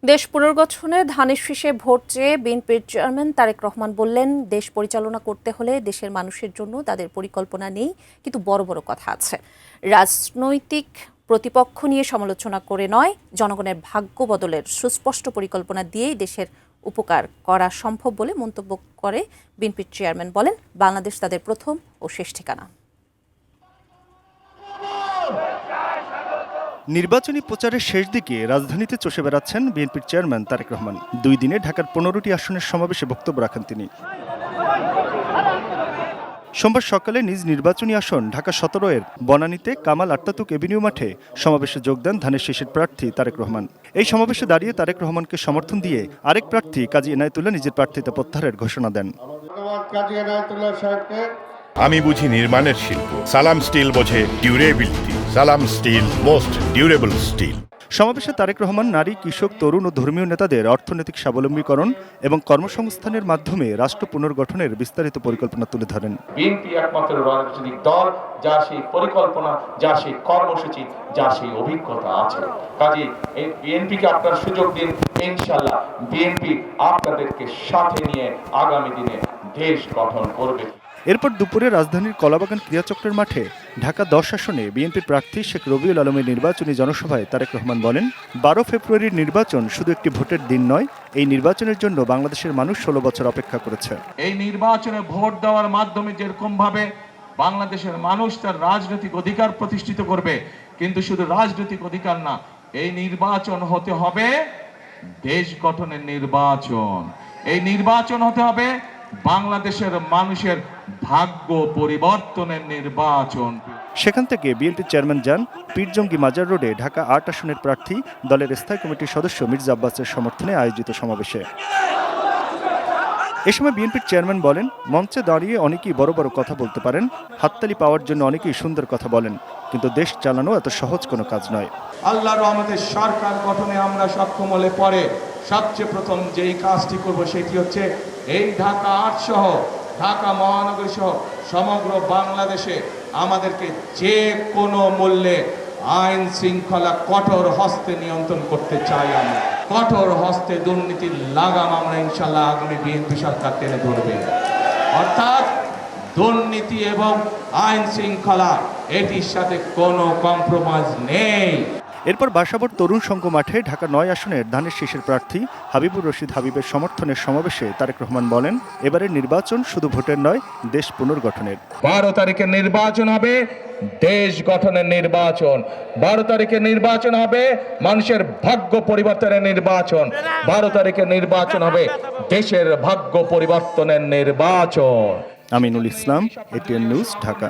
দেশ পুনর্গঠনে ধানের শীষে ভোট চেয়ে বিএনপির চেয়ারম্যান তারেক রহমান বললেন, দেশ পরিচালনা করতে হলে দেশের মানুষের জন্য তাদের পরিকল্পনা নেই, কিন্তু বড় বড় কথা আছে। রাজনৈতিক প্রতিপক্ষ নিয়ে সমালোচনা করে নয়, জনগণের ভাগ্য বদলের সুস্পষ্ট পরিকল্পনা দিয়েই দেশের উপকার করা সম্ভব বলে মন্তব্য করে বিএনপির চেয়ারম্যান। বলেন, বাংলাদেশ তাদের প্রথম ও শেষ ঠিকানা। নির্বাচনী প্রচারের শেষ দিকে রাজধানীতে চষে বেড়াচ্ছেন বিএনপির চেয়ারম্যান তারেক রহমান। 2 দিনে ঢাকার 15টি আসনের সমাবেশে বক্তব্য রাখেন তিনি। সোমবার সকালে নিজ নির্বাচনী আসন ঢাকা 17-এর বনানীতে কামাল আত্মাতুক এভিনিউ মাঠে সমাবেশে যোগ দেন ধানের শীষের প্রার্থী তারেক রহমান। এই সমাবেশে দাঁড়িয়ে তারেক রহমানকে সমর্থন দিয়ে আরেক প্রার্থী কাজী এনায়েতুল্লাহ নিজের প্রার্থিতা প্রত্যাহারের ঘোষণা দেন। আমি বুঝি নির্মাণের শিল্প, সালাম স্টিল বোঝে ডিউরেবিলিটি। সালাম স্টিল, মোস্ট ডিউরেবল স্টিল। সমাবেশে তারেক রহমান নারী, কৃষক, তরুণ ও ধর্মীয় নেতাদের অর্থনৈতিক স্বাবলম্বীকরণ এবং কর্মসংস্থানের মাধ্যমে রাষ্ট্র পুনর্গঠনের বিস্তারিত পরিকল্পনা তুলে ধরেন। বিএনপি একমাত্র রাজনৈতিক দল যার সেই পরিকল্পনা, যার সেই কর্মসূচি, যার সেই অভিজ্ঞতা আছে। কাজে এই বিএনপিকে আপনার সুযোগ দিন, ইনশাআল্লাহ বিএনপি আপনাদেরকে সাথে নিয়ে আগামী দিনে দেশ গঠন করবে। এরপর দুপুরে রাজধানীর কলাবাগান ক্রীড়াচক্রের মাঠে ঢাকা 10 আসনে বিএনপির প্রার্থী শেখ রবিউল আলমের নির্বাচনী জনসভায় তারেক রহমান বলেন, 12 ফেব্রুয়ারির নির্বাচন শুধু একটি ভোটের দিন নয়, এই নির্বাচনের জন্য বাংলাদেশের মানুষ 16 বছর অপেক্ষা করেছে। এই নির্বাচনে ভোট দেওয়ার মাধ্যমে যেরকম ভাবে বাংলাদেশের মানুষ তার রাজনৈতিক অধিকার প্রতিষ্ঠিত করবে, কিন্তু শুধু রাজনৈতিক অধিকার না, এই নির্বাচন হতে হবে দেশ গঠনের নির্বাচন। এই নির্বাচন হতে হবে বাংলাদেশের মানুষের ভাগ্য পরিবর্তনের নির্বাচন। সেখান থেকে বিএনপি চেয়ারম্যান যান পীরজঙ্গি মাজার রোডে ঢাকা 8 আসনের প্রার্থী দলের স্থায়ী কমিটির সদস্য মির্জা আব্বাসের সমর্থনে আয়োজিত সমাবেশে। এ সময় বিএনপির চেয়ারম্যান বলেন, মঞ্চে দাঁড়িয়ে অনেকেই বড় বড় কথা বলতে পারেন, হাততালি পাওয়ার জন্য অনেকেই সুন্দর কথা বলেন, কিন্তু দেশ চালানো এত সহজ কোনো কাজ নয়। আল্লাহর রহমতে সরকার গঠনে আমরা সক্ষম হলে পরে সবচেয়ে প্রথম যেই কাজটি করব সেটি হচ্ছে এই ঢাকা 8 সহ ঢাকা মহানগরী সহ সমগ্র বাংলাদেশে আমাদেরকে যে কোনো মূল্যে আইন শৃঙ্খলা কঠোর হস্তে নিয়ন্ত্রণ করতে চাই। আমরা কঠোর হস্তে দুর্নীতির লাগাম আমরা ইনশাল্লাহ আগামী বিএনপি সরকার টেনে ধরবে। অর্থাৎ দুর্নীতি এবং আইন শৃঙ্খলা এটির সাথে কোনো কম্প্রোমাইজ নেই। এরপর বাসাবোর তরুণ সংঘ মাঠে ঢাকা 9 আসনের ধানের শীষের প্রার্থী হাবিবুর রশিদ হাবিবের সমর্থনের সমাবেশে তারেক রহমান বলেন, এবারের নির্বাচন শুধু ভোটের নয়, দেশ পুনর্গঠনের। 12 তারিখে নির্বাচন হবে দেশ গঠনের নির্বাচন। 12 তারিখে নির্বাচন হবে মানুষের ভাগ্য পরিবর্তনের নির্বাচন। 12 তারিখে নির্বাচন হবে দেশের ভাগ্য পরিবর্তনের নির্বাচন। Aminul Islam, ATN news, Dhaka.